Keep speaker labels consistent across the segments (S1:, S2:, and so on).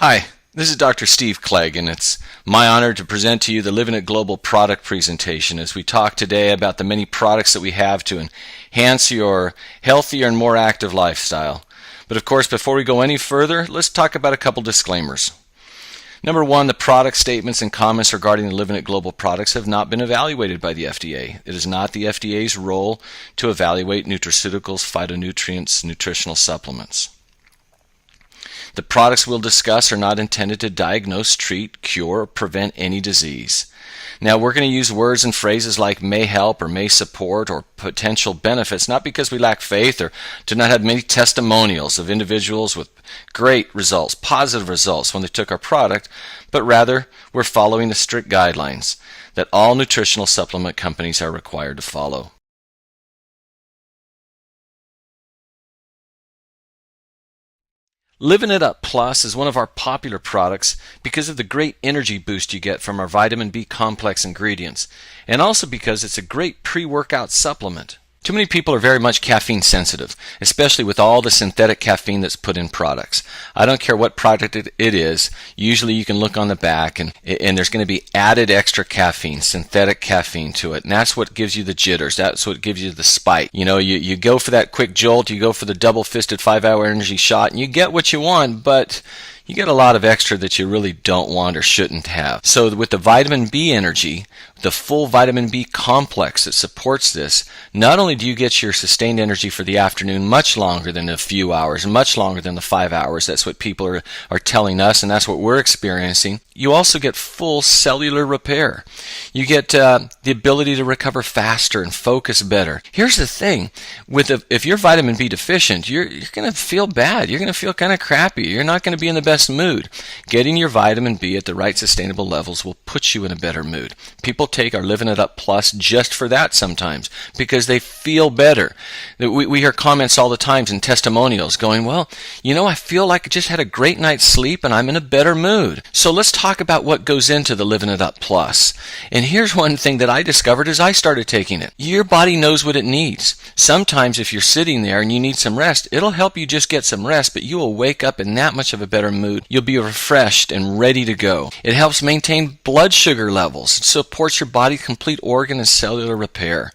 S1: Hi, this is Dr. Steve Clegg, and it's my honor to present to you the LivinitGlobal product presentation as we talk today about the many products that we have to enhance your healthier and more active lifestyle. But of course, before we go any further, let's talk about a couple disclaimers. Number one, the product statements and comments regarding the LivinitGlobal products have not been evaluated by the FDA. It is not the FDA's role to evaluate nutraceuticals, phytonutrients, nutritional supplements. The products we'll discuss are not intended to diagnose, treat, cure, or prevent any disease. Now, we're going to use words and phrases like may help or may support or potential benefits, not because we lack faith or do not have many testimonials of individuals with great results, positive results when they took our product, but rather we're following the strict guidelines that all nutritional supplement companies are required to follow. Living It Up Plus is one of our popular products because of the great energy boost you get from our vitamin B complex ingredients, and also because it's a great pre-workout supplement. Too many people are very much caffeine sensitive, especially with all the synthetic caffeine that's put in products. I don't care what product it is, usually you can look on the back and there's going to be added extra caffeine, synthetic caffeine to it, and that's what gives you the jitters, that's what gives you the spike. You know, you go for that quick jolt, you go for the double-fisted 5-hour energy shot, and you get what you want, but you get a lot of extra that you really don't want or shouldn't have. So with the vitamin B energy, the full vitamin B complex that supports this, not only do you get your sustained energy for the afternoon much longer than a few hours, much longer than the 5 hours, that's what people are telling us, and that's what we're experiencing, you also get full cellular repair. You get the ability to recover faster and focus better. Here's the thing, if you're vitamin B deficient, you're going to feel bad. You're going to feel kind of crappy. You're not going to be in the best mood. Getting your vitamin B at the right sustainable levels will put you in a better mood. People take our Living It Up Plus just for that sometimes because they feel better. We hear comments all the time and testimonials going, well, you know, I feel like I just had a great night's sleep and I'm in a better mood. So let's talk about what goes into the Living It Up Plus. And here's one thing that I discovered as I started taking it. Your body knows what it needs. Sometimes if you're sitting there and you need some rest, it'll help you just get some rest, but you will wake up in that much of a better mood. You'll be refreshed and ready to go. It helps maintain blood sugar levels. It supports your body's complete organ and cellular repair.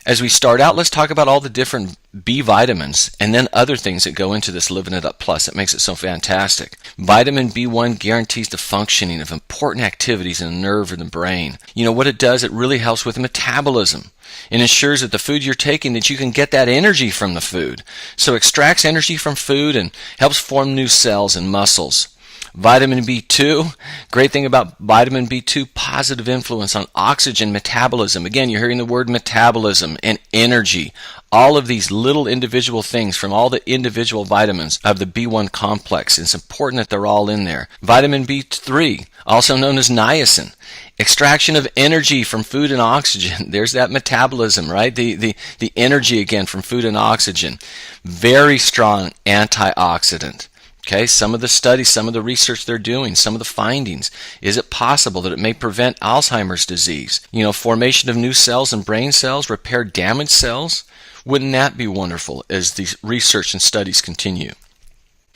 S1: As we start out, let's talk about all the different B vitamins and then other things that go into this Living It Up Plus that makes it so fantastic. Vitamin B1 guarantees the functioning of important activities in the nerve and the brain. You know what it does? It really helps with metabolism. It ensures that the food you're taking, that you can get that energy from the food. So it extracts energy from food and helps form new cells and muscles. Vitamin B2, great thing about vitamin B2, positive influence on oxygen metabolism. Again, you're hearing the word metabolism and energy. All of these little individual things from all the individual vitamins of the B1 complex. It's important that they're all in there. Vitamin B3, also known as niacin. Extraction of energy from food and oxygen. There's that metabolism, right? The energy again from food and oxygen. Very strong antioxidant. Okay, some of the studies, some of the research they're doing, some of the findings. Is it possible that it may prevent Alzheimer's disease? You know, formation of new cells and brain cells, repair damaged cells? Wouldn't that be wonderful as these research and studies continue?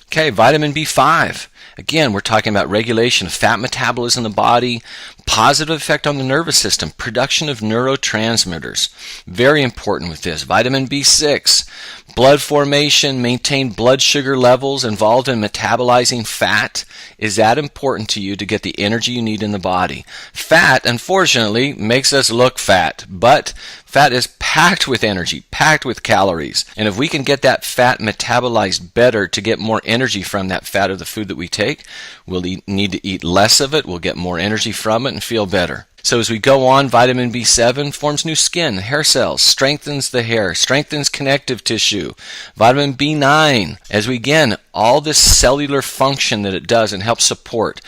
S1: Okay, vitamin B5. Again, we're talking about regulation of fat metabolism in the body, positive effect on the nervous system, production of neurotransmitters. Very important with this. Vitamin B6, blood formation, maintain blood sugar levels involved in metabolizing fat. Is that important to you to get the energy you need in the body? Fat, unfortunately, makes us look fat, but fat is packed with energy, packed with calories. And if we can get that fat metabolized better to get more energy from that fat of the food that we take, we'll need to eat less of it, we'll get more energy from it and feel better. So as we go on, vitamin B7 forms new skin, hair cells, strengthens the hair, strengthens connective tissue. Vitamin B9, as we again, all this cellular function that it does and helps support.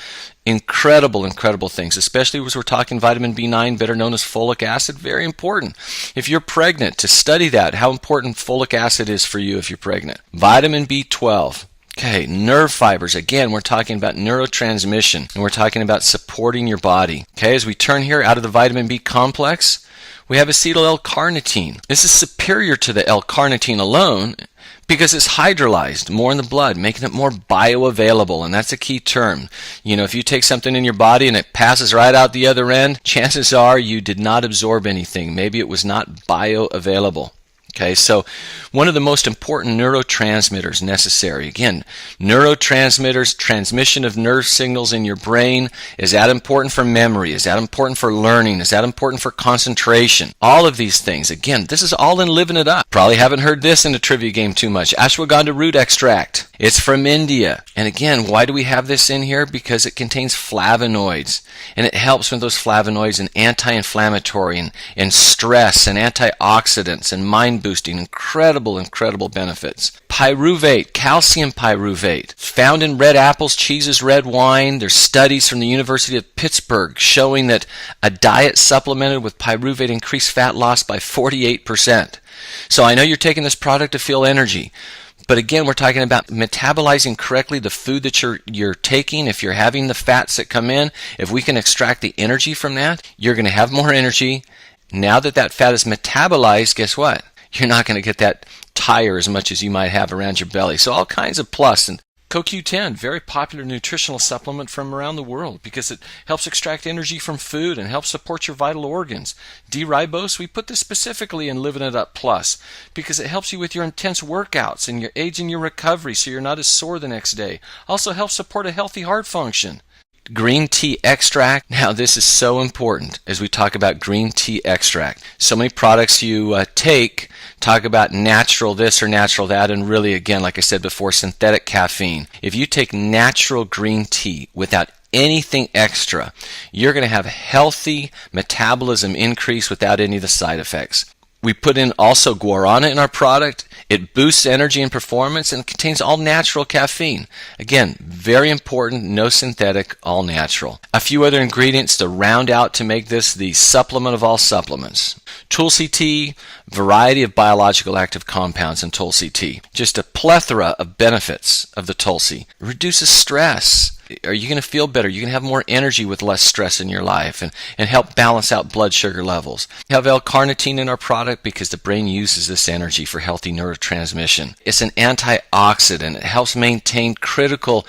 S1: Incredible things, especially as we're talking vitamin B9, better known as folic acid, very important. If you're pregnant, to study that, how important folic acid is for you if you're pregnant. Vitamin B12. Okay, nerve fibers. Again, we're talking about neurotransmission, and we're talking about supporting your body. Okay, as we turn here out of the vitamin B complex, we have acetyl L-carnitine. This is superior to the L-carnitine alone, Because it's hydrolyzed more in the blood, making it more bioavailable, and that's a key term. You know, if you take something in your body and it passes right out the other end, chances are you did not absorb anything. Maybe it was not bioavailable. Okay, so one of the most important neurotransmitters necessary. Again, neurotransmitters, transmission of nerve signals in your brain. Is that important for memory? Is that important for learning? Is that important for concentration? All of these things. Again, this is all in Living It Up. Probably haven't heard this in a trivia game too much. Ashwagandha root extract. It's from India. And again, why do we have this in here? Because it contains flavonoids. And it helps with those flavonoids and anti-inflammatory and stress and antioxidants and mind boosting. Incredible benefits. Pyruvate, calcium pyruvate, found in red apples, cheeses, red wine. There's studies from the University of Pittsburgh showing that a diet supplemented with pyruvate increased fat loss by 48%. So I know you're taking this product to feel energy. But again, we're talking about metabolizing correctly the food that you're taking. If you're having the fats that come in, if we can extract the energy from that, you're going to have more energy. Now that that fat is metabolized, guess what? You're not going to get that tire as much as you might have around your belly. So all kinds of plus. And CoQ10, very popular nutritional supplement from around the world because it helps extract energy from food and helps support your vital organs. D-ribose, we put this specifically in Living It Up Plus because it helps you with your intense workouts and aids in your recovery so you're not as sore the next day. Also helps support a healthy heart function. Green tea extract. Now this is so important as we talk about green tea extract. So many products you take talk about natural this or natural that, and really, again, like I said before, synthetic caffeine. If you take natural green tea without anything extra, you're going to have healthy metabolism increase without any of the side effects. We put in also guarana in our product. It boosts energy and performance and contains all natural caffeine. Again, very important, no synthetic, all natural. A few other ingredients to round out to make this the supplement of all supplements. Tulsi tea, variety of biological active compounds in Tulsi tea. Just a plethora of benefits of the Tulsi. It reduces stress. Are you going to feel better? You can have more energy with less stress in your life and help balance out blood sugar levels. We have L-carnitine in our product because the brain uses this energy for healthy neurotransmission. It's an antioxidant. It helps maintain critical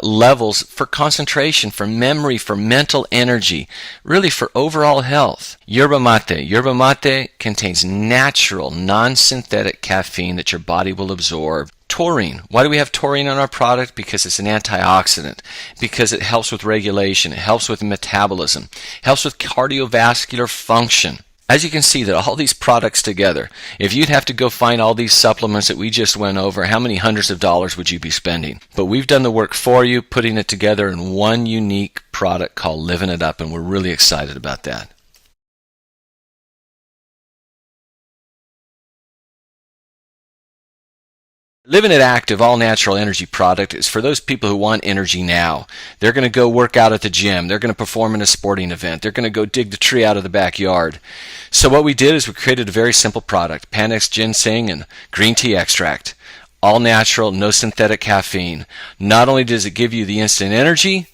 S1: levels for concentration, for memory, for mental energy, really for overall health. Yerba mate. Yerba mate contains natural, non-synthetic caffeine that your body will absorb. Taurine. Why do we have taurine on our product? Because it's an antioxidant. Because it helps with regulation. It helps with metabolism. Helps with cardiovascular function. As you can see that all these products together, if you'd have to go find all these supplements that we just went over, how many hundreds of dollars would you be spending? But we've done the work for you, putting it together in one unique product called Living It Up, and we're really excited about that. Living It Active All Natural Energy product is for those people who want energy now. They're going to go work out at the gym. They're going to perform in a sporting event. They're going to go dig the tree out of the backyard. So what we did is we created a very simple product, Panax ginseng and green tea extract. All natural, no synthetic caffeine. Not only does it give you the instant energy,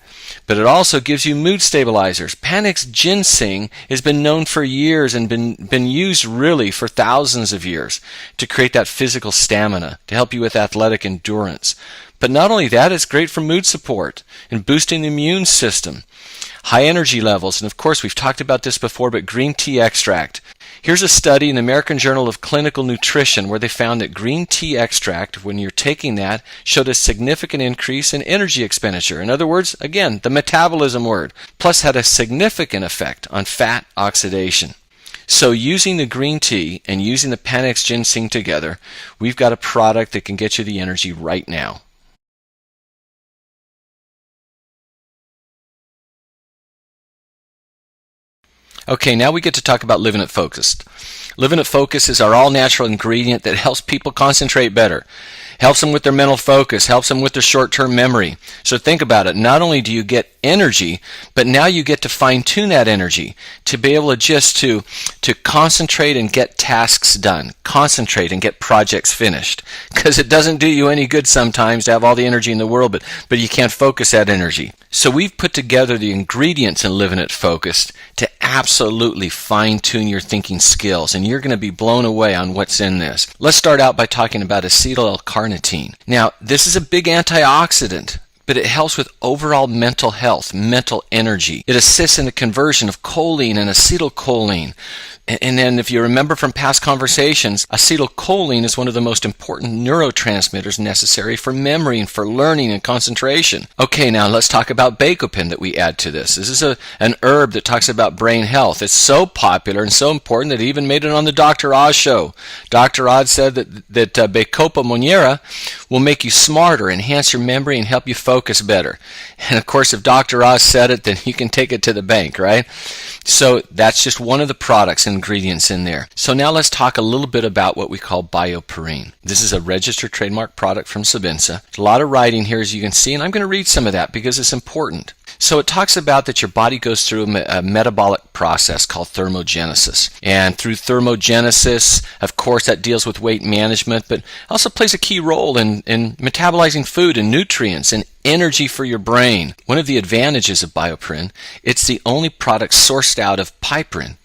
S1: but it also gives you mood stabilizers. Panax ginseng has been known for years and been used really for thousands of years to create that physical stamina, to help you with athletic endurance. But not only that, it's great for mood support and boosting the immune system, high energy levels, and of course we've talked about this before, but green tea extract. Here's a study in the American Journal of Clinical Nutrition where they found that green tea extract, when you're taking that, showed a significant increase in energy expenditure. In other words, again, the metabolism word, plus had a significant effect on fat oxidation. So using the green tea and using the Panax ginseng together, we've got a product that can get you the energy right now. Okay, now we get to talk about Living It Focused. Living It Focused is our all-natural ingredient that helps people concentrate better, helps them with their mental focus, helps them with their short-term memory. So think about it. Not only do you get energy, but now you get to fine-tune that energy to be able to just to concentrate and get tasks done, concentrate and get projects finished. Because it doesn't do you any good sometimes to have all the energy in the world, but you can't focus that energy. So we've put together the ingredients in Living It Focused to absolutely fine-tune your thinking skills, and you're going to be blown away on what's in this. Let's start out by talking about acetyl L-carnitine. Now, this is a big antioxidant, but it helps with overall mental health, mental energy. It assists in the conversion of choline and acetylcholine. And then if you remember from past conversations, acetylcholine is one of the most important neurotransmitters necessary for memory and for learning and concentration. Okay, now let's talk about bacopen that we add to this. This is an herb that talks about brain health. It's so popular and so important that it even made it on the Dr. Oz show. Dr. Oz said that Bacopa monnieri will make you smarter, enhance your memory, and help you focus better. And of course, if Dr. Oz said it, then you can take it to the bank, right? So that's just one of the products and ingredients in there. So now let's talk a little bit about what we call bioperine. This is a registered trademark product from Sabinsa. There's a lot of writing here, as you can see, and I'm going to read some of that because it's important. So it talks about that your body goes through a metabolic process called thermogenesis. And through thermogenesis, of course, that deals with weight management, but also plays a key role in metabolizing food and nutrients and energy for your brain. One of the advantages of bioperine, it's the only product sourced out of piperine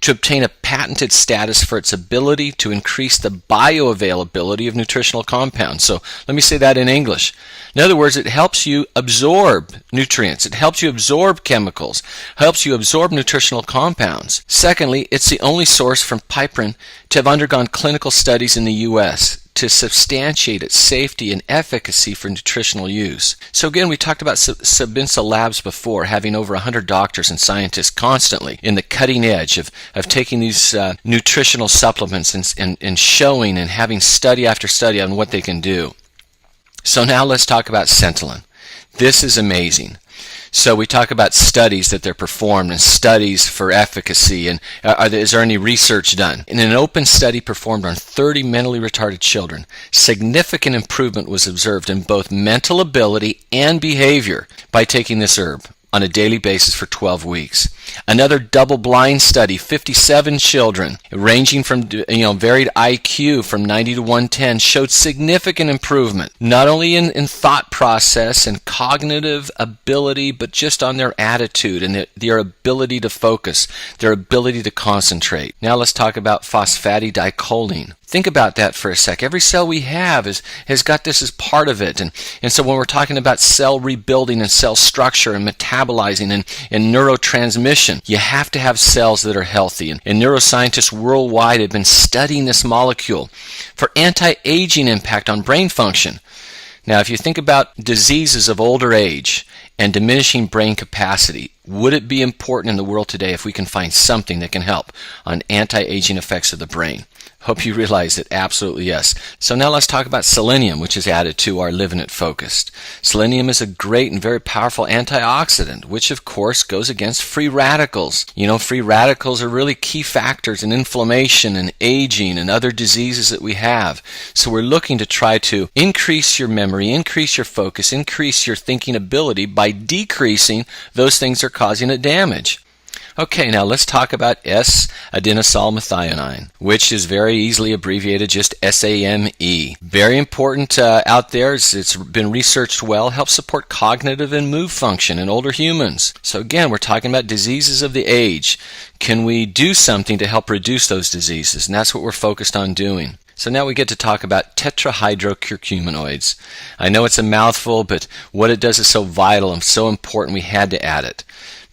S1: to obtain a patented status for its ability to increase the bioavailability of nutritional compounds. So let me say that in English. In other words, it helps you absorb nutrients. It helps you absorb chemicals, helps you absorb nutritional compounds. Secondly, it's the only source from piperine to have undergone clinical studies in the U.S. to substantiate its safety and efficacy for nutritional use. So again, we talked about Sabinsa Labs before, having over 100 doctors and scientists constantly in the cutting edge of taking these nutritional supplements and showing and having study after study on what they can do. So now let's talk about Centolin. This is amazing. So we talk about studies that they're performed and studies for efficacy, and is there any research done? In an open study performed on 30 mentally retarded children, significant improvement was observed in both mental ability and behavior by taking this herb on a daily basis for 12 weeks. Another double-blind study, 57 children, ranging from varied IQ from 90 to 110, showed significant improvement, not only in thought process and cognitive ability, but just on their attitude and their ability to focus, their ability to concentrate. Now let's talk about phosphatidylcholine. Think about that for a sec. Every cell we have has got this as part of it. And so when we're talking about cell rebuilding and cell structure and metabolizing and neurotransmission, you have to have cells that are healthy. And neuroscientists worldwide have been studying this molecule for anti-aging impact on brain function. Now, if you think about diseases of older age and diminishing brain capacity, would it be important in the world today if we can find something that can help on anti-aging effects of the brain? Hope you realize it. Absolutely yes. So now let's talk about selenium, which is added to our Living It Focused. Selenium is a great and very powerful antioxidant, which of course goes against free radicals. You know, free radicals are really key factors in inflammation and aging and other diseases that we have. So we're looking to try to increase your memory, increase your focus, increase your thinking ability by decreasing those things that are causing it damage. Okay, now let's talk about S-adenosylmethionine, which is very easily abbreviated just SAME. Very important out there. It's been researched well, helps support cognitive and mood function in older humans. So again, we're talking about diseases of the age. Can we do something to help reduce those diseases? And that's what we're focused on doing. So now we get to talk about tetrahydrocurcuminoids. I know it's a mouthful, but what it does is so vital and so important we had to add it,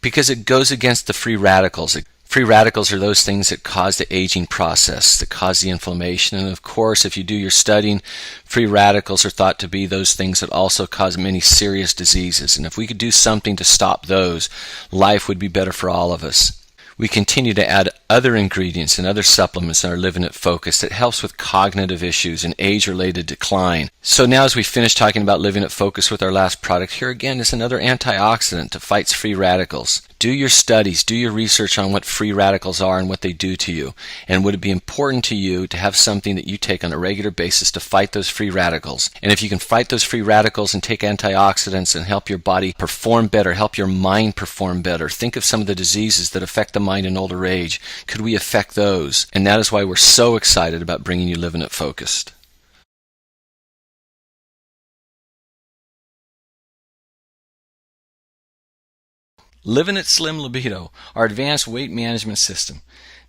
S1: because it goes against the free radicals. Free radicals are those things that cause the aging process, that cause the inflammation. And of course, if you do your studying, free radicals are thought to be those things that also cause many serious diseases. And if we could do something to stop those, life would be better for all of us. We continue to add other ingredients and other supplements in our Live in It Focus that helps with cognitive issues and age-related decline. So now as we finish talking about Live in It Focus with our last product, here again is another antioxidant that fights free radicals. Do your studies, do your research on what free radicals are and what they do to you. And would it be important to you to have something that you take on a regular basis to fight those free radicals? And if you can fight those free radicals and take antioxidants and help your body perform better, help your mind perform better, think of some of the diseases that affect the mind in older age. Could we affect those? And that is why we're so excited about bringing you Live in It Focused. Live in It Slim Libido, our advanced weight management system.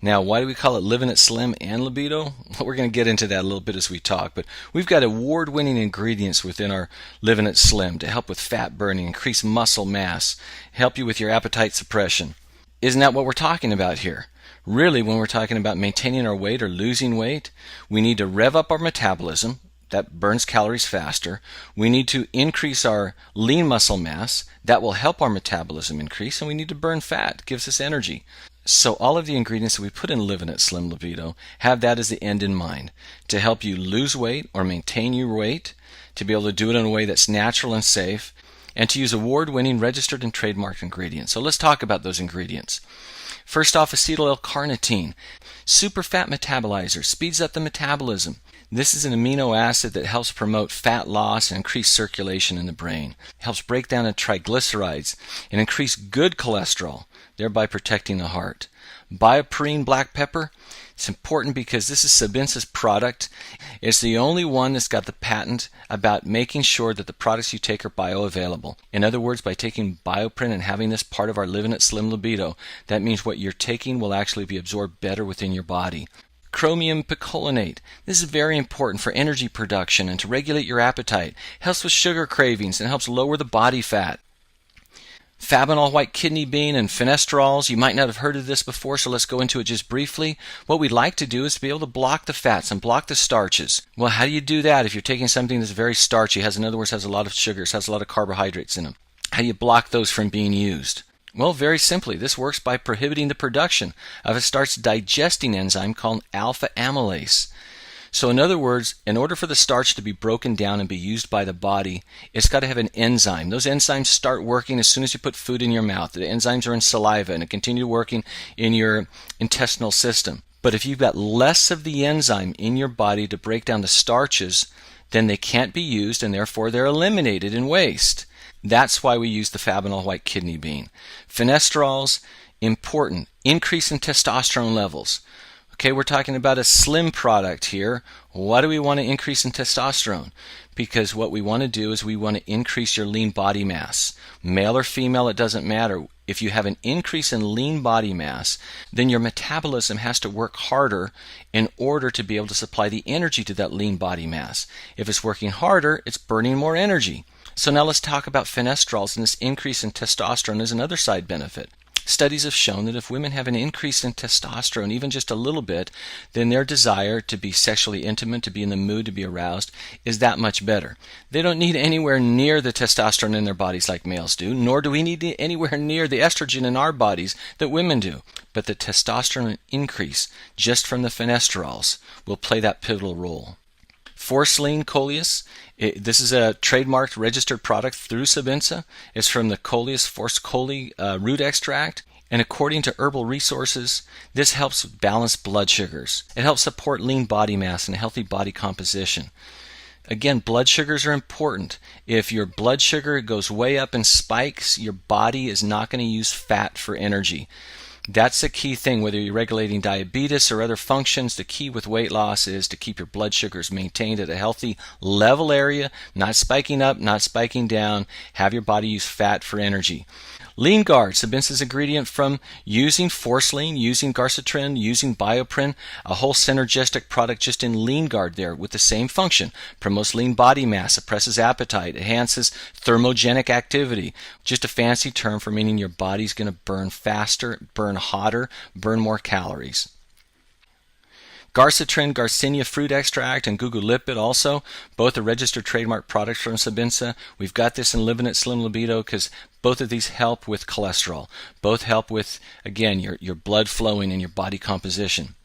S1: Now, why do we call it Live in It Slim and Libido? Well, we're going to get into that a little bit as we talk, but we've got award-winning ingredients within our Live in It Slim to help with fat burning, increase muscle mass, help you with your appetite suppression. Isn't that what we're talking about here? Really, when we're talking about maintaining our weight or losing weight, we need to rev up our metabolism. That burns calories faster. We need to increase our lean muscle mass. That will help our metabolism increase. And we need to burn fat. It gives us energy. So all of the ingredients that we put in Live in It Slim Libido have that as the end in mind, to help you lose weight or maintain your weight, to be able to do it in a way that's natural and safe, and to use award-winning registered and trademarked ingredients. So let's talk about those ingredients. First off, acetyl L-carnitine. Super fat metabolizer, speeds up the metabolism. This is an amino acid that helps promote fat loss and increase circulation in the brain. It helps break down the triglycerides and increase good cholesterol, thereby protecting the heart. Bioperine black pepper, it's important because this is Sabinsa's product. It's the only one that's got the patent about making sure that the products you take are bioavailable. In other words, by taking Bioperine and having this part of our Live in It Slim Libido, that means what you're taking will actually be absorbed better within your body. Chromium picolinate. This is very important for energy production and to regulate your appetite. Helps with sugar cravings and helps lower the body fat. Fabinol white kidney bean and finesterols. You might not have heard of this before, so let's go into it just briefly. What we'd like to do is to be able to block the fats and block the starches. Well, how do you do that if you're taking something that's very starchy, in other words, has a lot of sugars, has a lot of carbohydrates in them? How do you block those from being used? Well, very simply, this works by prohibiting the production of a starch digesting enzyme called alpha amylase. So in other words, in order for the starch to be broken down and be used by the body, it's got to have an enzyme. Those enzymes start working as soon as you put food in your mouth. The enzymes are in saliva and continue working in your intestinal system. But if you've got less of the enzyme in your body to break down the starches, then they can't be used and therefore they're eliminated in waste. That's why we use the Fabinol white kidney bean. Finesterols, important. Increase in testosterone levels. Okay, we're talking about a slim product here. Why do we want to increase in testosterone? Because what we want to do is we want to increase your lean body mass. Male or female, it doesn't matter. If you have an increase in lean body mass, then your metabolism has to work harder in order to be able to supply the energy to that lean body mass. If it's working harder, it's burning more energy. So now let's talk about finesterols, and this increase in testosterone is another side benefit. Studies have shown that if women have an increase in testosterone, even just a little bit, then their desire to be sexually intimate, to be in the mood, to be aroused, is that much better. They don't need anywhere near the testosterone in their bodies like males do, nor do we need anywhere near the estrogen in our bodies that women do. But the testosterone increase just from the finesterols will play that pivotal role. Forceline coleus. This is a trademarked registered product through Sabinsa. It's from the Coleus forcicoli root extract. And according to Herbal Resources, this helps balance blood sugars. It helps support lean body mass and a healthy body composition. Again, blood sugars are important. If your blood sugar goes way up and spikes, your body is not going to use fat for energy. That's the key thing, whether you're regulating diabetes or other functions. The key with weight loss is to keep your blood sugars maintained at a healthy level area, not spiking up, not spiking down. Have your body use fat for energy. Lean Guard, Sabinsa's ingredient from using Forceline, using Garcitrin, using Bioperine, a whole synergistic product just in Lean Guard there with the same function. Promotes lean body mass, suppresses appetite, enhances thermogenic activity. Just a fancy term for meaning your body's going to burn faster, burn hotter, burn more calories. Garcitrin, Garcinia fruit extract, and Gugu Lipid also, both are registered trademark products from Sabinsa. We've got this in Livinit Slim Libido because both of these help with cholesterol. Both help with, again, your blood flowing and your body composition.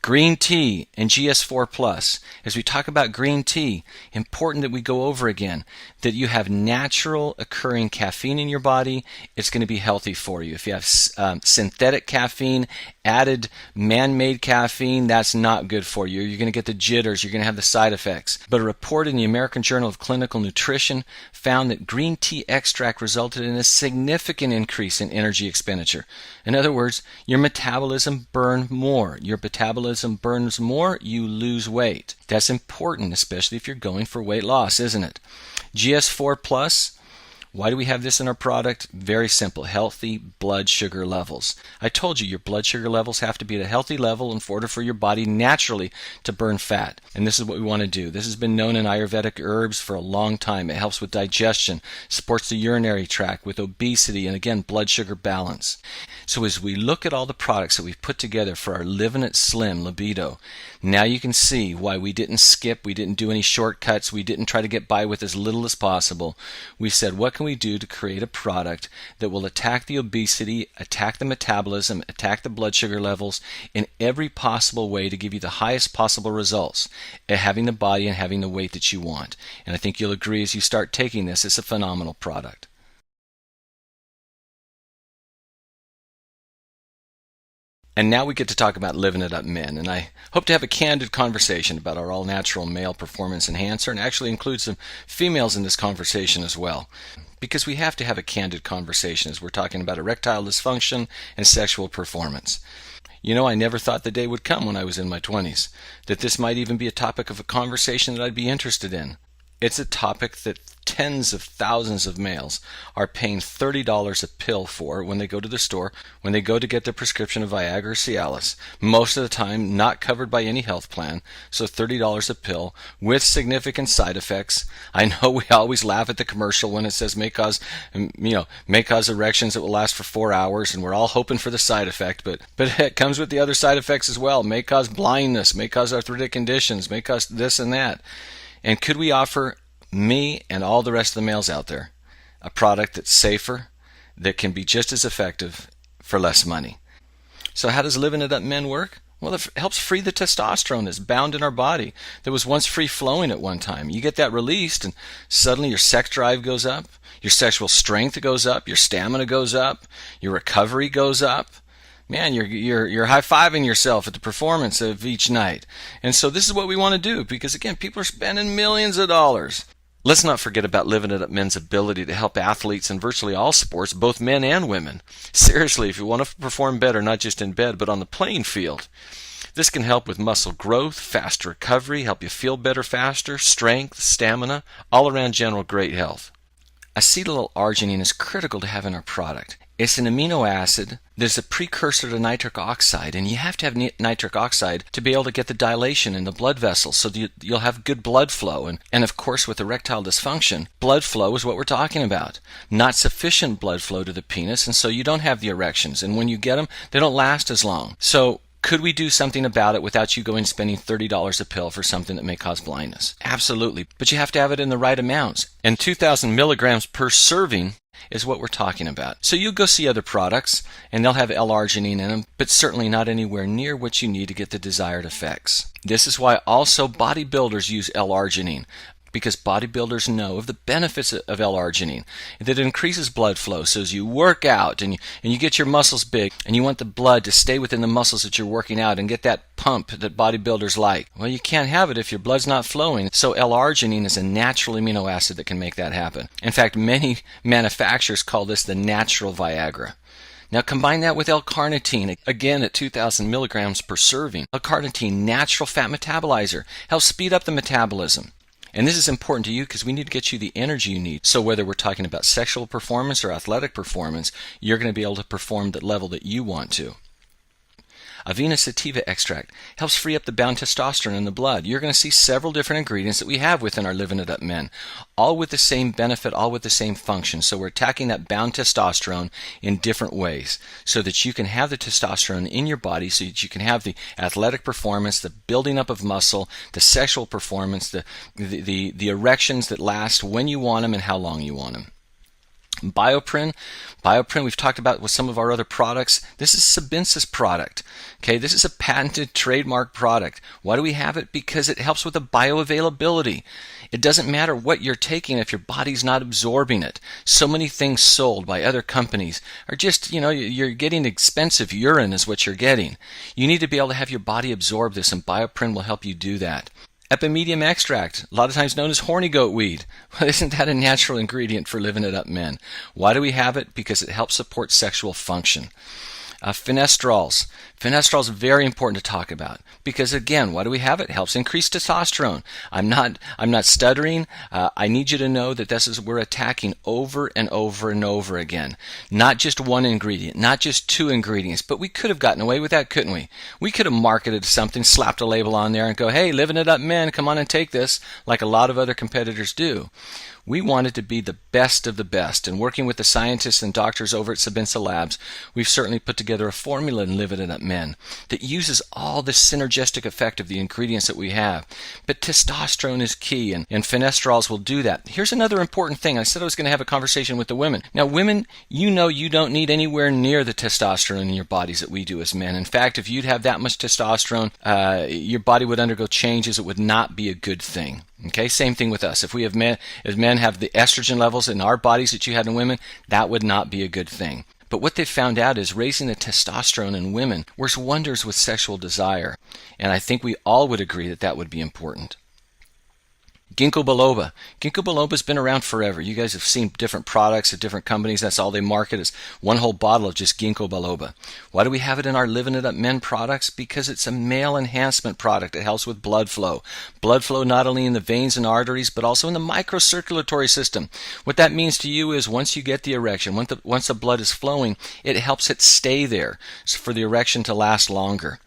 S1: Green tea and GS4 Plus. As we talk about green tea, important that we go over again that you have natural occurring caffeine in your body. It's going to be healthy for you. If you have synthetic caffeine, added man-made caffeine, that's not good for you. You're going to get the jitters. You're going to have the side effects. But a report in the American Journal of Clinical Nutrition found that green tea extract resulted in a significant increase in energy expenditure. In other words, your metabolism burned more. Your metabolism burns more, you lose weight. That's important, especially if you're going for weight loss, isn't it? GS4 Plus. Why do we have this in our product? Very simple. Healthy blood sugar levels. I told you your blood sugar levels have to be at a healthy level in order for your body naturally to burn fat. And this is what we want to do. This has been known in Ayurvedic herbs for a long time. It helps with digestion, supports the urinary tract, with obesity, and again, blood sugar balance. So as we look at all the products that we've put together for our Livinit Slim Libido, now you can see why we didn't skip, we didn't do any shortcuts, we didn't try to get by with as little as possible. We said, what can we do to create a product that will attack the obesity, attack the metabolism, attack the blood sugar levels in every possible way to give you the highest possible results at having the body and having the weight that you want. And I think you'll agree as you start taking this, it's a phenomenal product. And now we get to talk about living it up men, and I hope to have a candid conversation about our all-natural male performance enhancer, and actually include some females in this conversation as well, because we have to have a candid conversation as we're talking about erectile dysfunction and sexual performance. You know, I never thought the day would come when I was in my 20s that this might even be a topic of a conversation that I'd be interested in. It's a topic that tens of thousands of males are paying $30 a pill for when they go to the store, when they go to get their prescription of Viagra or Cialis. Most of the time not covered by any health plan, so $30 a pill with significant side effects. I know we always laugh at the commercial when it says may cause erections that will last for 4 hours, and we're all hoping for the side effect, but it comes with the other side effects as well. May cause blindness, may cause arthritic conditions, may cause this and that. And could we offer me and all the rest of the males out there a product that's safer, that can be just as effective for less money? So how does Living It Up Men work? Well, it helps free the testosterone that's bound in our body that was once free flowing at one time. You get that released and suddenly your sex drive goes up, your sexual strength goes up, your stamina goes up, your recovery goes up. Man, you're high-fiving yourself at the performance of each night. And so this is what we want to do because, again, people are spending millions of dollars. Let's not forget about Living It Up Men's ability to help athletes in virtually all sports, both men and women. Seriously, if you want to perform better, not just in bed, but on the playing field, this can help with muscle growth, faster recovery, help you feel better faster, strength, stamina, all around general great health. Acetyl-L-arginine is critical to have in our product. It's an amino acid that's a precursor to nitric oxide, and you have to have nitric oxide to be able to get the dilation in the blood vessels so that you'll have good blood flow. And of course, with erectile dysfunction, blood flow is what we're talking about. Not sufficient blood flow to the penis, and so you don't have the erections. And when you get them, they don't last as long. So could we do something about it without you going and spending $30 a pill for something that may cause blindness? Absolutely. But you have to have it in the right amounts. And 2,000 milligrams per serving is what we're talking about. So you go see other products, and they'll have L-arginine in them, but certainly not anywhere near what you need to get the desired effects. This is why also bodybuilders use L-arginine, because bodybuilders know of the benefits of L-arginine, that it increases blood flow. So as you work out and you get your muscles big and you want the blood to stay within the muscles that you're working out and get that pump that bodybuilders like, well, you can't have it if your blood's not flowing. So L-arginine is a natural amino acid that can make that happen. In fact, many manufacturers call this the natural Viagra. Now combine that with L-carnitine, again at 2,000 milligrams per serving. L-carnitine, natural fat metabolizer, helps speed up the metabolism. And this is important to you because we need to get you the energy you need. So whether we're talking about sexual performance or athletic performance, you're going to be able to perform the level that you want to. Avena sativa extract helps free up the bound testosterone in the blood. You're going to see several different ingredients that we have within our Living It Up Men, all with the same benefit, all with the same function. So we're attacking that bound testosterone in different ways so that you can have the testosterone in your body, so that you can have the athletic performance, the building up of muscle, the sexual performance, the erections that last when you want them and how long you want them. Bioprin, we've talked about with some of our other products. This is Sabinsa's product. Okay, this is a patented trademark product. Why do we have it? Because it helps with the bioavailability. It doesn't matter what you're taking if your body's not absorbing it. So many things sold by other companies are just, you're getting expensive urine is what you're getting. You need to be able to have your body absorb this, and Bioprin will help you do that. Epimedium extract, a lot of times known as horny goat weed. Well, isn't that a natural ingredient for Living It Up Men? Why do we have it? Because it helps support sexual function. Fenestrols. Fenestrol is very important to talk about because, again, why do we have it? It helps increase testosterone. I'm not stuttering. I need you to know that we're attacking over and over and over again. Not just one ingredient, not just two ingredients, but we could have gotten away with that, couldn't we? We could have marketed something, slapped a label on there and go, hey, Living It Up Men, come on and take this, like a lot of other competitors do. We wanted to be the best of the best, and working with the scientists and doctors over at Sabinsa Labs, we've certainly put together a formula in Living It Up Men that uses all the synergistic effect of the ingredients that we have. But testosterone is key, and fenestrols will do that. Here's another important thing. I said I was going to have a conversation with the women. Now, women, you don't need anywhere near the testosterone in your bodies that we do as men. In fact, if you'd have that much testosterone, your body would undergo changes. It would not be a good thing. Okay, same thing with us. If we have men have the estrogen levels in our bodies that you had in women, that would not be a good thing. But what they've found out is raising the testosterone in women works wonders with sexual desire. And I think we all would agree that that would be important. Ginkgo biloba. Ginkgo biloba's been around forever. You guys have seen different products at different companies. That's all they market is one whole bottle of just ginkgo biloba. Why do we have it in our Living It Up Men products? Because it's a male enhancement product. It helps with blood flow. Blood flow not only in the veins and arteries, but also in the microcirculatory system. What that means to you is once you get the erection, once the blood is flowing, it helps it stay there for the erection to last longer.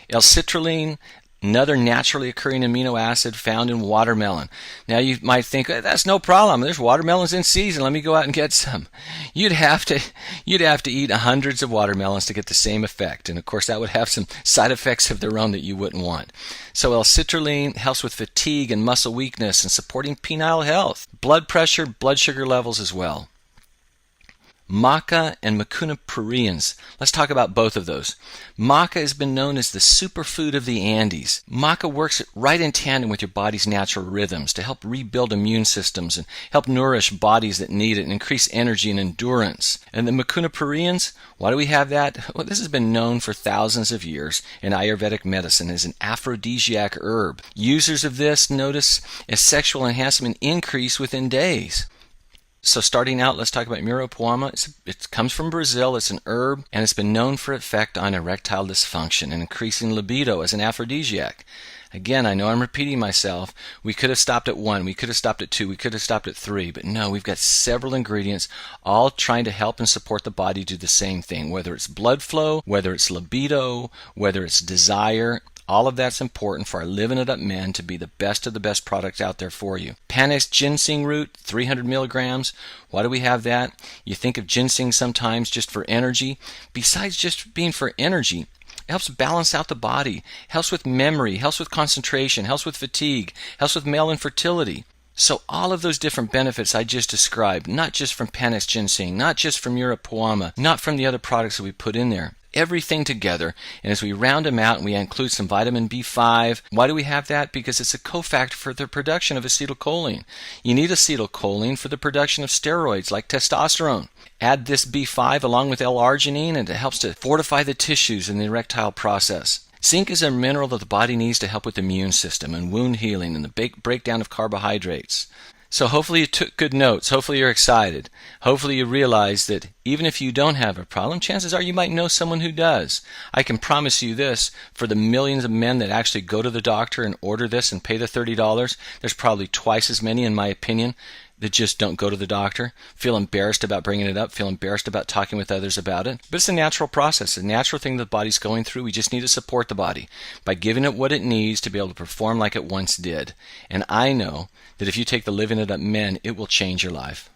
S1: L-citrulline, another naturally occurring amino acid found in watermelon. Now you might think, that's no problem. There's watermelons in season. Let me go out and get some. You'd have to eat hundreds of watermelons to get the same effect. And of course that would have some side effects of their own that you wouldn't want. So L-citrulline helps with fatigue and muscle weakness and supporting penile health, blood pressure, blood sugar levels as well. Maca and Mucuna pruriens. Let's talk about both of those. Maca has been known as the superfood of the Andes. Maca works right in tandem with your body's natural rhythms to help rebuild immune systems and help nourish bodies that need it and increase energy and endurance. And the Mucuna pruriens, why do we have that? Well, this has been known for thousands of years in Ayurvedic medicine as an aphrodisiac herb. Users of this notice a sexual enhancement increase within days. So starting out, let's talk about Muirapuama. It comes from Brazil. It's an herb, and it's been known for its effect on erectile dysfunction and increasing libido as an aphrodisiac. Again, I know I'm repeating myself. We could have stopped at 1, we could have stopped at 2, we could have stopped at 3, but no, we've got several ingredients all trying to help and support the body do the same thing, whether it's blood flow, whether it's libido, whether it's desire. All of that's important for our Living It Up Men to be the best of the best products out there for you. Panax ginseng root, 300 milligrams. Why do we have that? You think of ginseng sometimes just for energy. Besides just being for energy, it helps balance out the body, helps with memory, helps with concentration, helps with fatigue, helps with male infertility. So all of those different benefits I just described, not just from Panax ginseng, not just from Muirapuama, not from the other products that we put in there, everything together, and as we round them out and we include some vitamin B5. Why do we have that? Because it's a cofactor for the production of acetylcholine. You need acetylcholine for the production of steroids like testosterone. Add this B5 along with L-arginine and it helps to fortify the tissues in the erectile process. Zinc is a mineral that the body needs to help with the immune system and wound healing and the breakdown of carbohydrates. So hopefully you took good notes. Hopefully you're excited. Hopefully you realize that even if you don't have a problem, chances are you might know someone who does. I can promise you this, for the millions of men that actually go to the doctor and order this and pay the $30, there's probably twice as many, in my opinion, that just don't go to the doctor, feel embarrassed about bringing it up, feel embarrassed about talking with others about it. But it's a natural process, a natural thing the body's going through. We just need to support the body by giving it what it needs to be able to perform like it once did. And I know that if you take the Living It Up Men, it will change your life.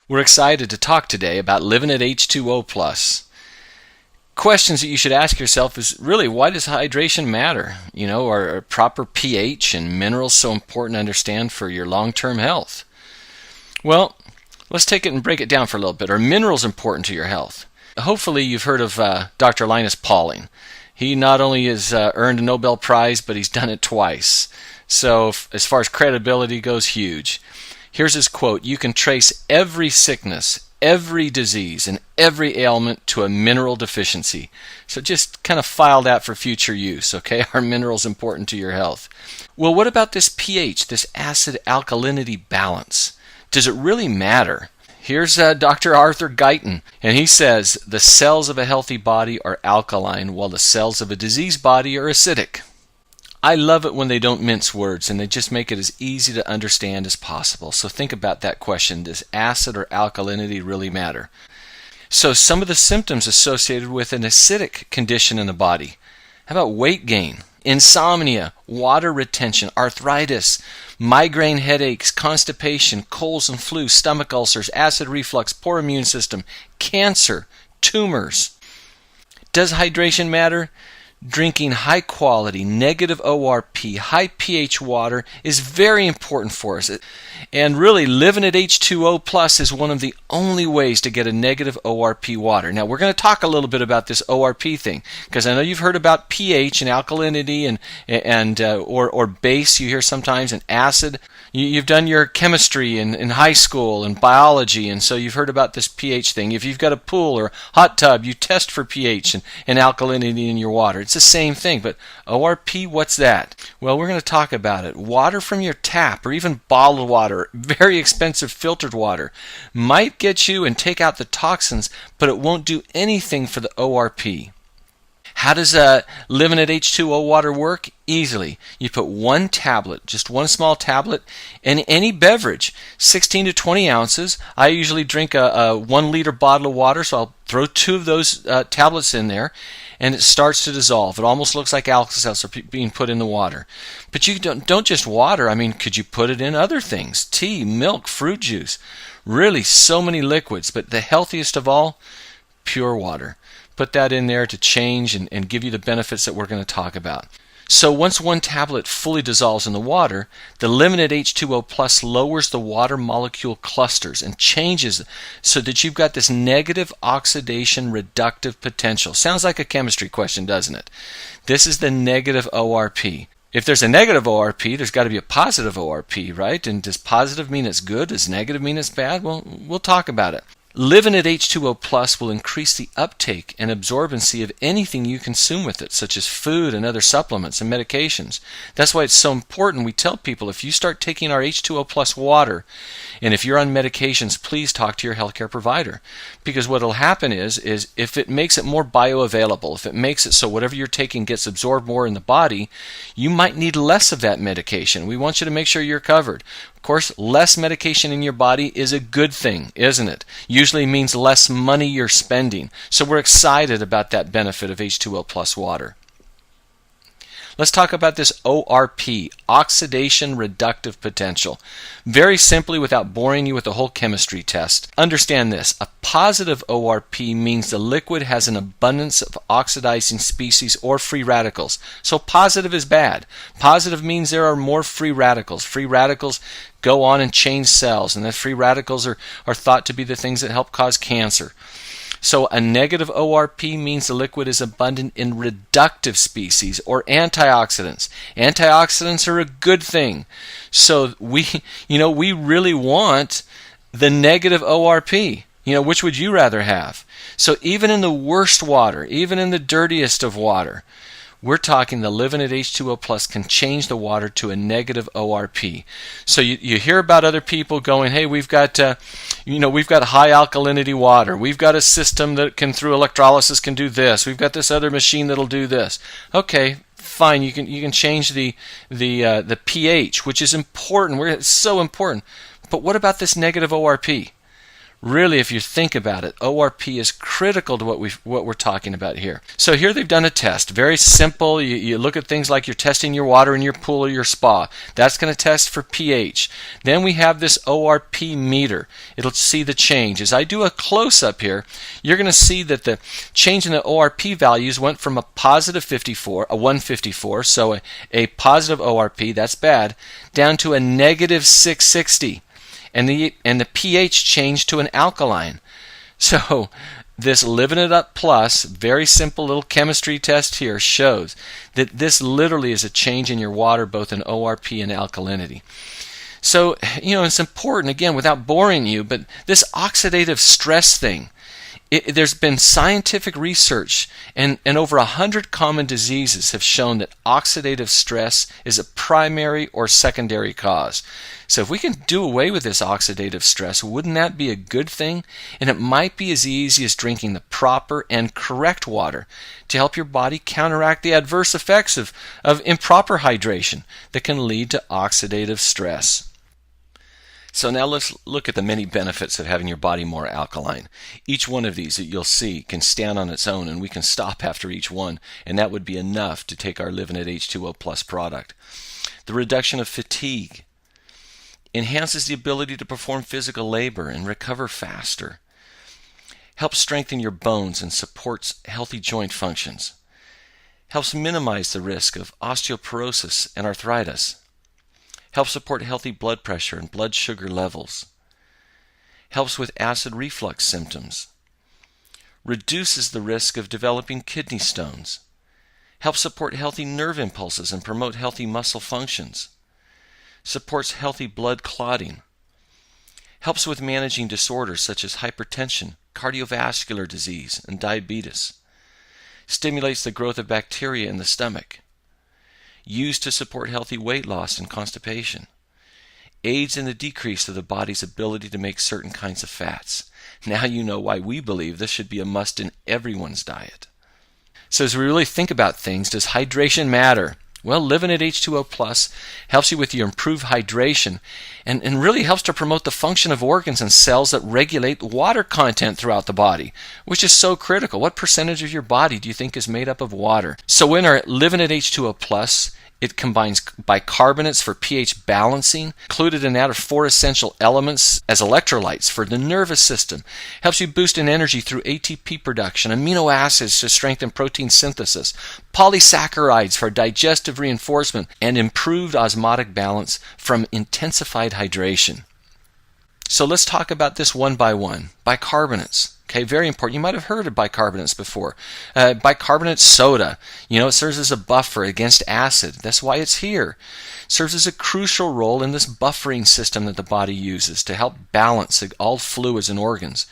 S1: We're excited to talk today about Living It H2O+. Questions that you should ask yourself is really, why does hydration matter? Are proper pH and minerals so important to understand for your long-term health? Well, let's take it and break it down for a little bit. Are minerals important to your health? Hopefully you've heard of Dr. Linus Pauling. He not only has earned a Nobel Prize, but he's done it twice. So as far as credibility goes, huge. Here's his quote: "You can trace every sickness, every disease, and every ailment to a mineral deficiency." So just kind of file that for future use, okay? Are minerals important to your health? Well, what about this pH, this acid alkalinity balance? Does it really matter? Here's Dr. Arthur Guyton, and he says the cells of a healthy body are alkaline while the cells of a diseased body are acidic. I love it when they don't mince words and they just make it as easy to understand as possible. So think about that question. Does acid or alkalinity really matter? So some of the symptoms associated with an acidic condition in the body. How about weight gain, insomnia, water retention, arthritis, migraine headaches, constipation, colds and flu, stomach ulcers, acid reflux, poor immune system, cancer, tumors? Does hydration matter? Drinking high quality, negative ORP, high pH water is very important for us. And really, Living It H2O Plus is one of the only ways to get a negative ORP water. Now, we're going to talk a little bit about this ORP thing, because I know you've heard about pH and alkalinity or base, you hear sometimes, and acid. You've done your chemistry in high school and biology, and so you've heard about this pH thing. If you've got a pool or hot tub, you test for pH and alkalinity in your water. It's the same thing, but ORP, what's that? Well, we're going to talk about it. Water from your tap or even bottled water, very expensive filtered water, might get you and take out the toxins, but it won't do anything for the ORP. How does Living It H2O water work? Easily. You put one tablet, just one small tablet, in any beverage, 16 to 20 ounces. I usually drink a 1 liter bottle of water, so I'll throw 2 of those tablets in there, and it starts to dissolve. It almost looks like Alka-Seltzer being put in the water. But you don't just water. I mean, could you put it in other things? Tea, milk, fruit juice. Really, so many liquids. But the healthiest of all, pure water. Put that in there to change and give you the benefits that we're going to talk about. So once one tablet fully dissolves in the water, the Living It H2O Plus lowers the water molecule clusters and changes so that you've got this negative oxidation reductive potential. Sounds like a chemistry question, doesn't it? This is the negative ORP. If there's a negative ORP, there's got to be a positive ORP, right? And does positive mean it's good? Does negative mean it's bad? Well, we'll talk about it. Living It H2O Plus will increase the uptake and absorbency of anything you consume with it, such as food and other supplements and medications. That's why it's so important. We tell people, if you start taking our H2O Plus water, and if you're on medications, please talk to your healthcare provider. Because what will happen is if it makes it more bioavailable, if it makes it so whatever you're taking gets absorbed more in the body, you might need less of that medication. We want you to make sure you're covered. Of course, less medication in your body is a good thing, isn't it? Usually means less money you're spending. So we're excited about that benefit of H2O Plus water. Let's talk about this ORP, oxidation reductive potential. Very simply, without boring you with the whole chemistry test, understand this. A positive ORP means the liquid has an abundance of oxidizing species or free radicals. So positive is bad. Positive means there are more free radicals. Free radicals go on and change cells, and the free radicals are thought to be the things that help cause cancer. So a negative ORP means the liquid is abundant in reductive species or antioxidants. Antioxidants are a good thing. So we really want the negative ORP. Which would you rather have? So even in the worst water, even in the dirtiest of water, we're talking the Living It H2O Plus can change the water to a negative ORP. So you hear about other people going, hey, we've got high alkalinity water. We've got a system that can, through electrolysis, can do this. We've got this other machine that'll do this. Okay, fine. You can change the pH, which is important. It's so important. But what about this negative ORP? Really, if you think about it, ORP is critical to what we're talking about here. So here they've done a test. Very simple. You look at things like you're testing your water in your pool or your spa. That's going to test for pH. Then we have this ORP meter. It'll see the change. As I do a close-up here, you're going to see that the change in the ORP values went from a positive 54, a 154, so a positive ORP, that's bad, down to a negative 660. And the pH changed to an alkaline. So this Living It Up Plus, very simple little chemistry test here, shows that this literally is a change in your water, both in ORP and alkalinity. So, it's important, again, without boring you, but this oxidative stress thing, there's been scientific research, and over 100 common diseases have shown that oxidative stress is a primary or secondary cause. So if we can do away with this oxidative stress, wouldn't that be a good thing? And it might be as easy as drinking the proper and correct water to help your body counteract the adverse effects of improper hydration that can lead to oxidative stress. So now let's look at the many benefits of having your body more alkaline. Each one of these that you'll see can stand on its own, and we can stop after each one, and that would be enough to take our Living It H2O Plus product. The reduction of fatigue enhances the ability to perform physical labor and recover faster. Helps strengthen your bones and supports healthy joint functions. Helps minimize the risk of osteoporosis and arthritis. Helps support healthy blood pressure and blood sugar levels. Helps with acid reflux symptoms. Reduces the risk of developing kidney stones. Helps support healthy nerve impulses and promote healthy muscle functions. Supports healthy blood clotting. Helps with managing disorders such as hypertension, cardiovascular disease, and diabetes. Stimulates the growth of bacteria in the stomach. Used to support healthy weight loss and constipation. Aids in the decrease of the body's ability to make certain kinds of fats. Now you know why we believe this should be a must in everyone's diet. So as we really think about things, does hydration matter? Well, Living It H2O Plus helps you with your improved hydration and really helps to promote the function of organs and cells that regulate water content throughout the body, which is so critical. What percentage of your body do you think is made up of water? So in our Living It H2O Plus, it combines bicarbonates for pH balancing. Included in that are 4 essential elements as electrolytes for the nervous system. Helps you boost in energy through ATP production, amino acids to strengthen protein synthesis, polysaccharides for digestive reinforcement, and improved osmotic balance from intensified hydration. So let's talk about this one by one. Bicarbonates. Okay, very important. You might have heard of bicarbonates before. Bicarbonate soda, it serves as a buffer against acid. That's why it's here. It serves as a crucial role in this buffering system that the body uses to help balance all fluids and organs.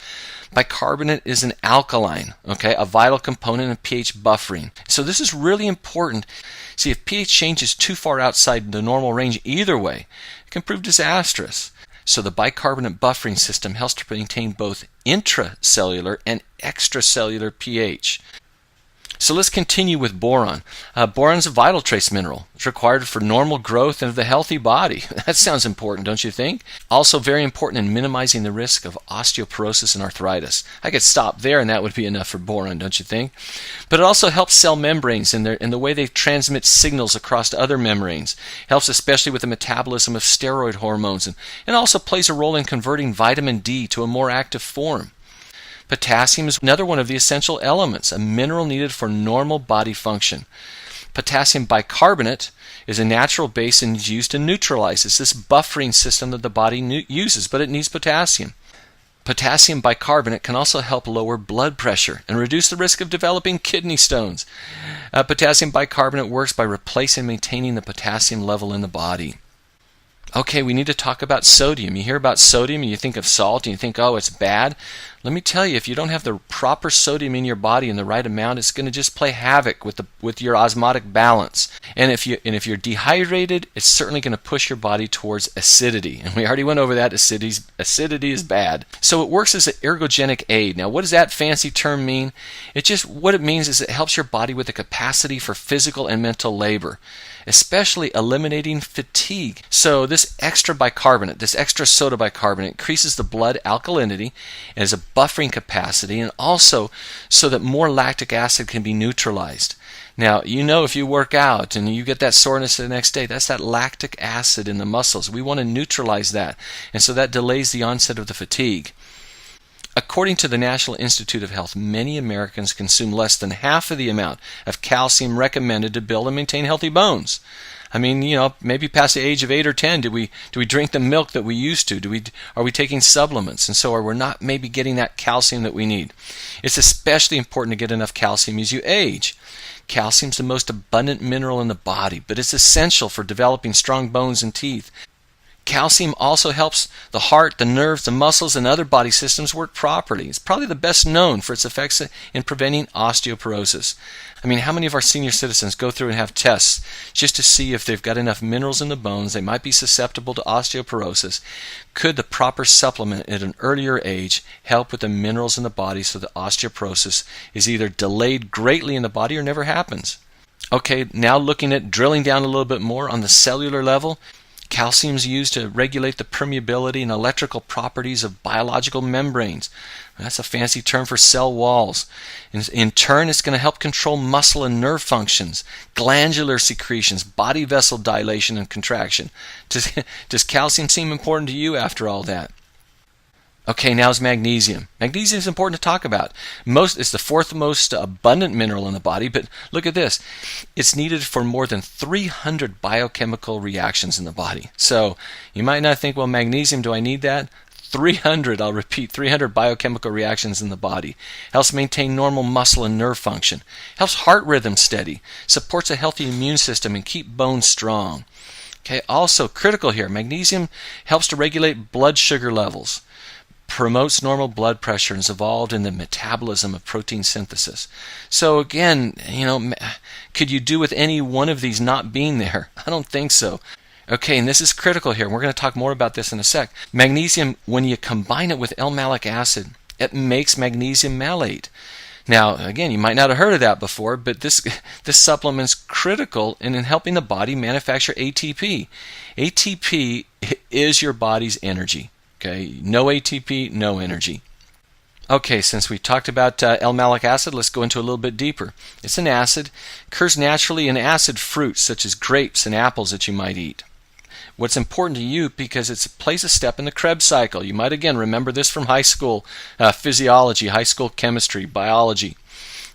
S1: Bicarbonate is an alkaline, a vital component of pH buffering. So this is really important. See, if pH changes too far outside the normal range either way, it can prove disastrous. So the bicarbonate buffering system helps to maintain both intracellular and extracellular pH. So let's continue with boron. Boron is a vital trace mineral. It's required for normal growth of the healthy body. That sounds important, don't you think? Also very important in minimizing the risk of osteoporosis and arthritis. I could stop there and that would be enough for boron, don't you think? But it also helps cell membranes in the way they transmit signals across to other membranes. Helps especially with the metabolism of steroid hormones and also plays a role in converting vitamin D to a more active form. Potassium is another one of the essential elements, a mineral needed for normal body function. Potassium bicarbonate is a natural base and is used to neutralize. It's this buffering system that the body uses, but it needs potassium. Potassium bicarbonate can also help lower blood pressure and reduce the risk of developing kidney stones. Potassium bicarbonate works by replacing and maintaining the potassium level in the body. Okay, we need to talk about sodium. You hear about sodium and you think of salt and you think, oh, it's bad. Let me tell you, if you don't have the proper sodium in your body in the right amount, it's going to just play havoc with your osmotic balance. And if you're dehydrated, it's certainly going to push your body towards acidity. And we already went over that. Acidity is bad. So it works as an ergogenic aid. Now, what does that fancy term mean? What it means is it helps your body with the capacity for physical and mental labor, especially eliminating fatigue. So this extra bicarbonate, this extra soda bicarbonate, increases the blood alkalinity as a buffering capacity, and also so that more lactic acid can be neutralized. Now, if you work out and you get that soreness the next day, that's that lactic acid in the muscles. We want to neutralize that, and so that delays the onset of the fatigue. According to the National Institute of Health, many Americans consume less than half of the amount of calcium recommended to build and maintain healthy bones. I mean, maybe past the age of 8 or 10, do we drink the milk that we used to? Are we taking supplements? And so we're not maybe getting that calcium that we need. It's especially important to get enough calcium as you age. Calcium is the most abundant mineral in the body, but it's essential for developing strong bones and teeth. Calcium also helps the heart, the nerves, the muscles, and other body systems work properly. It's probably the best known for its effects in preventing osteoporosis. I mean, how many of our senior citizens go through and have tests just to see if they've got enough minerals in the bones? They might be susceptible to osteoporosis. Could the proper supplement at an earlier age help with the minerals in the body so that osteoporosis is either delayed greatly in the body or never happens? Okay, now looking at drilling down a little bit more on the cellular level, calcium is used to regulate the permeability and electrical properties of biological membranes. That's a fancy term for cell walls. In turn, it's going to help control muscle and nerve functions, glandular secretions, body vessel dilation and contraction. Does calcium seem important to you after all that? Okay, now is magnesium. Magnesium is important to talk about. It's the fourth most abundant mineral in the body, but look at this. It's needed for more than 300 biochemical reactions in the body. So you might not think, well, magnesium, do I need that? 300, I'll repeat, 300 biochemical reactions in the body. Helps maintain normal muscle and nerve function. Helps heart rhythm steady. Supports a healthy immune system and keep bones strong. Okay, also critical here, magnesium helps to regulate blood sugar levels, promotes normal blood pressure, and is involved in the metabolism of protein synthesis. So again, could you do with any one of these not being there? I don't think so. Okay, and this is critical here. We're going to talk more about this in a sec. Magnesium, when you combine it with L-malic acid, it makes magnesium malate. Now, again, you might not have heard of that before, but this supplement's critical in helping the body manufacture ATP. ATP is your body's energy. Okay, no ATP, no energy. Okay, since we talked about L-malic acid, let's go into a little bit deeper. It's an acid, occurs naturally in acid fruits such as grapes and apples that you might eat. What's important to you because it plays a step in the Krebs cycle. You might again remember this from high school physiology, high school chemistry, biology.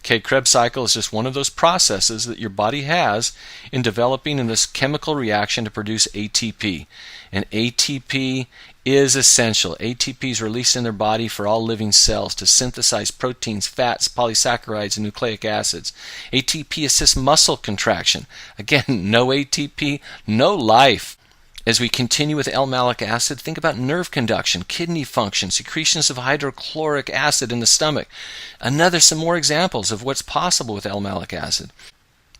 S1: Okay, Krebs cycle is just one of those processes that your body has in developing in this chemical reaction to produce ATP. And ATP is essential. ATP is released in their body for all living cells to synthesize proteins, fats, polysaccharides, and nucleic acids. ATP assists muscle contraction. Again, no ATP, no life. As we continue with L-malic acid, think about nerve conduction, kidney function, secretions of hydrochloric acid in the stomach. Some more examples of what's possible with L-malic acid.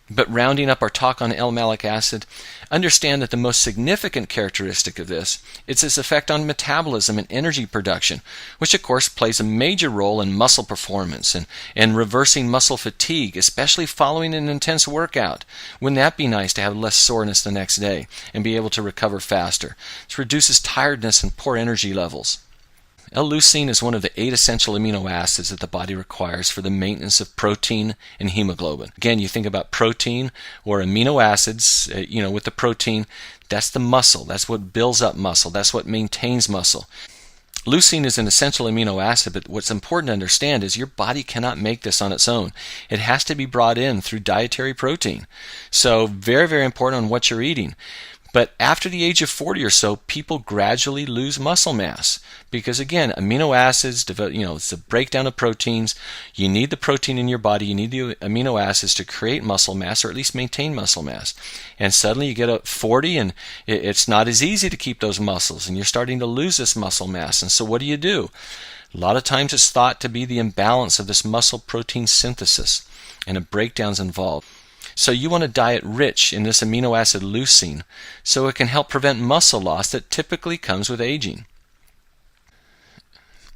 S1: But rounding up our talk on L-malic acid, understand that the most significant characteristic of this is its effect on metabolism and energy production, which of course plays a major role in muscle performance and reversing muscle fatigue, especially following an intense workout. Wouldn't that be nice to have less soreness the next day and be able to recover faster? This reduces tiredness and poor energy levels. L-leucine is one of the 8 essential amino acids that the body requires for the maintenance of protein and hemoglobin. Again, you think about protein or amino acids, with the protein, that's the muscle. That's what builds up muscle. That's what maintains muscle. Leucine is an essential amino acid, but what's important to understand is your body cannot make this on its own. It has to be brought in through dietary protein. So very, very important on what you're eating. But after the age of 40 or so, people gradually lose muscle mass because, again, amino acids, it's the breakdown of proteins. You need the protein in your body. You need the amino acids to create muscle mass or at least maintain muscle mass. And suddenly you get up 40 and it's not as easy to keep those muscles and you're starting to lose this muscle mass. And so what do? A lot of times it's thought to be the imbalance of this muscle protein synthesis and the breakdowns involved. So you want a diet rich in this amino acid leucine so it can help prevent muscle loss that typically comes with aging.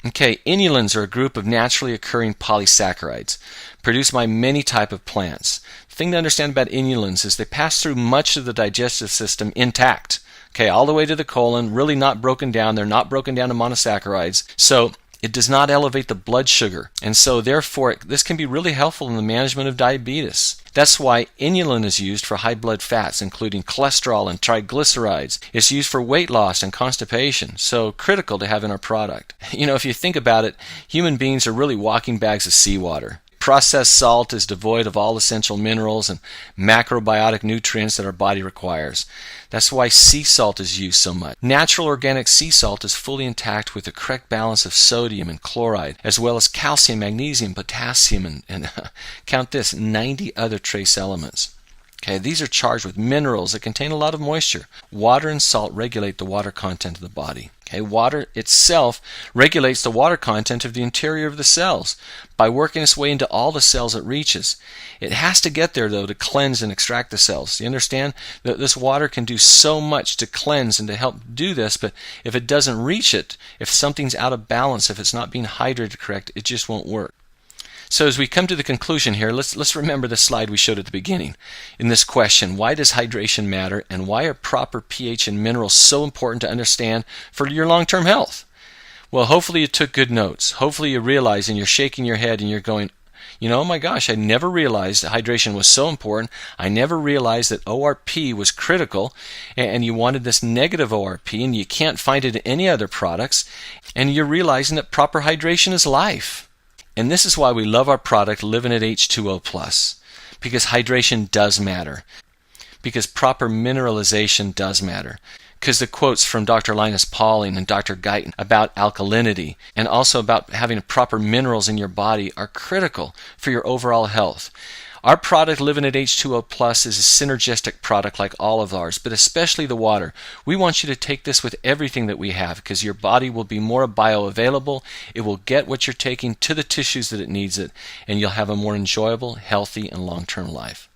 S1: Okay, inulins are a group of naturally occurring polysaccharides produced by many types of plants. The thing to understand about inulins is they pass through much of the digestive system intact. Okay, all the way to the colon, really not broken down. They're not broken down to monosaccharides. So it does not elevate the blood sugar. And so therefore, this can be really helpful in the management of diabetes. That's why inulin is used for high blood fats, including cholesterol and triglycerides. It's used for weight loss and constipation, so critical to have in our product. You know, if you think about it, human beings are really walking bags of seawater. Processed salt is devoid of all essential minerals and macrobiotic nutrients that our body requires. That's why sea salt is used so much. Natural organic sea salt is fully intact with the correct balance of sodium and chloride, as well as calcium, magnesium, potassium, and count this, 90 other trace elements. Okay, these are charged with minerals that contain a lot of moisture. Water and salt regulate the water content of the body. Okay, water itself regulates the water content of the interior of the cells by working its way into all the cells it reaches. It has to get there, though, to cleanse and extract the cells. You understand that this water can do so much to cleanse and to help do this, but if it doesn't reach it, if something's out of balance, if it's not being hydrated correct, it just won't work. So as we come to the conclusion here, let's remember the slide we showed at the beginning. In this question, why does hydration matter, and why are proper pH and minerals so important to understand for your long-term health? Well, hopefully you took good notes. Hopefully you realize and you're shaking your head and you're going, you know, oh my gosh, I never realized that hydration was so important. I never realized that ORP was critical, and you wanted this negative ORP, and you can't find it in any other products, and you're realizing that proper hydration is life. And this is why we love our product, Livinit H2O+, because hydration does matter, because proper mineralization does matter, because the quotes from Dr. Linus Pauling and Dr. Guyton about alkalinity and also about having proper minerals in your body are critical for your overall health. Our product, Livinit H2O+, is a synergistic product like all of ours, but especially the water. We want you to take this with everything that we have because your body will be more bioavailable, it will get what you're taking to the tissues that it needs it, and you'll have a more enjoyable, healthy, and long-term life.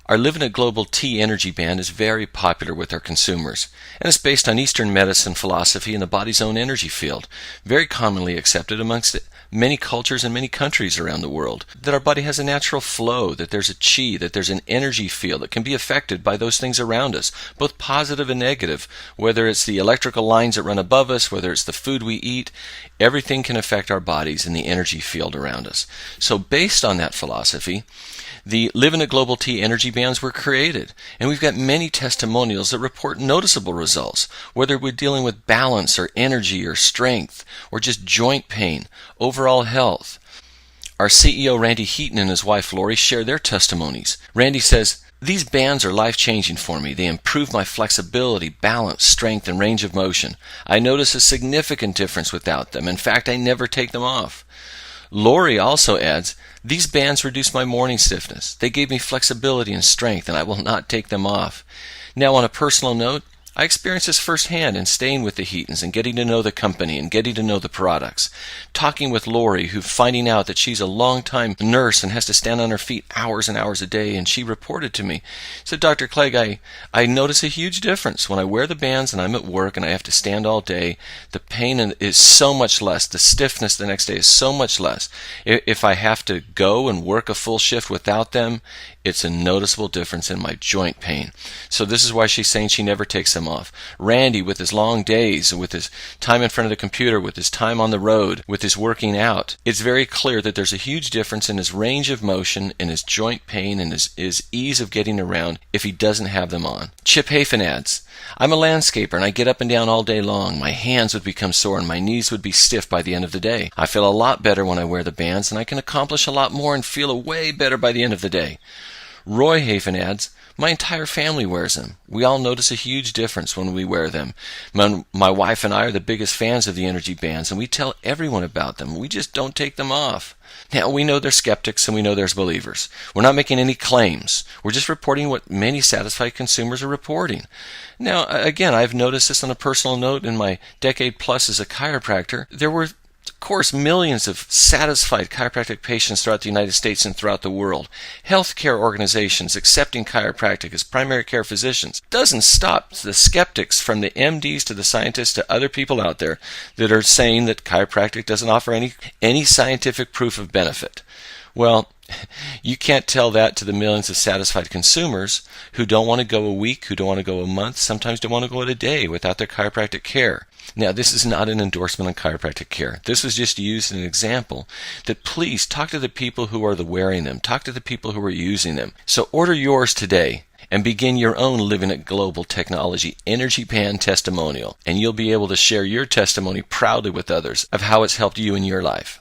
S1: Our Livinit Global T Energy Band is very popular with our consumers, and it's based on Eastern medicine philosophy and the body's own energy field, very commonly accepted amongst many cultures and many countries around the world, that our body has a natural flow, that there's a chi, that there's an energy field that can be affected by those things around us, both positive and negative, whether it's the electrical lines that run above us, whether it's the food we eat, everything can affect our bodies and the energy field around us. So based on that philosophy, the Livinit Global T Energy Bands were created, and we've got many testimonials that report noticeable results, whether we're dealing with balance or energy or strength or just joint pain, overall health. Our CEO Randy Heaton and his wife Lori share their testimonies. Randy says, "These bands are life-changing for me. They improve my flexibility, balance, strength, and range of motion. I notice a significant difference without them. In fact, I never take them off." Lori also adds, "These bands reduce my morning stiffness. They gave me flexibility and strength, and I will not take them off." Now, on a personal note, I experienced this firsthand in staying with the Heatons and getting to know the company and getting to know the products. Talking with Lori, who finding out that she's a long-time nurse and has to stand on her feet hours and hours a day, and she reported to me, said, "Dr. Clegg, I notice a huge difference. When I wear the bands and I'm at work and I have to stand all day, the pain is so much less. The stiffness the next day is so much less. If I have to go and work a full shift without them, it's a noticeable difference in my joint pain." So this is why she's saying she never takes them off. Randy, with his long days, with his time in front of the computer, with his time on the road, with his working out, it's very clear that there's a huge difference in his range of motion, in his joint pain, and his ease of getting around if he doesn't have them on. Chip Hafen adds, "I'm a landscaper and I get up and down all day long. My hands would become sore and my knees would be stiff by the end of the day. I feel a lot better when I wear the bands, and I can accomplish a lot more and feel way better by the end of the day." Roy Hafen adds, "My entire family wears them. We all notice a huge difference when we wear them. My wife and I are the biggest fans of the energy bands, and we tell everyone about them. We just don't take them off." Now, we know there's skeptics and we know there's believers. We're not making any claims. We're just reporting what many satisfied consumers are reporting. Now, again, I've noticed this on a personal note in my decade plus as a chiropractor. There were, of course, millions of satisfied chiropractic patients throughout the United States and throughout the world. Healthcare organizations accepting chiropractic as primary care physicians doesn't stop the skeptics, from the MDs to the scientists to other people out there, that are saying that chiropractic doesn't offer any scientific proof of benefit. Well, you can't tell that to the millions of satisfied consumers who don't want to go a week, who don't want to go a month, sometimes don't want to go a day without their chiropractic care. Now, this is not an endorsement on chiropractic care. This was just used as an example that please talk to the people who are wearing them. Talk to the people who are using them. So order yours today and begin your own LivinitGlobal Technology Energy Band testimonial. And you'll be able to share your testimony proudly with others of how it's helped you in your life.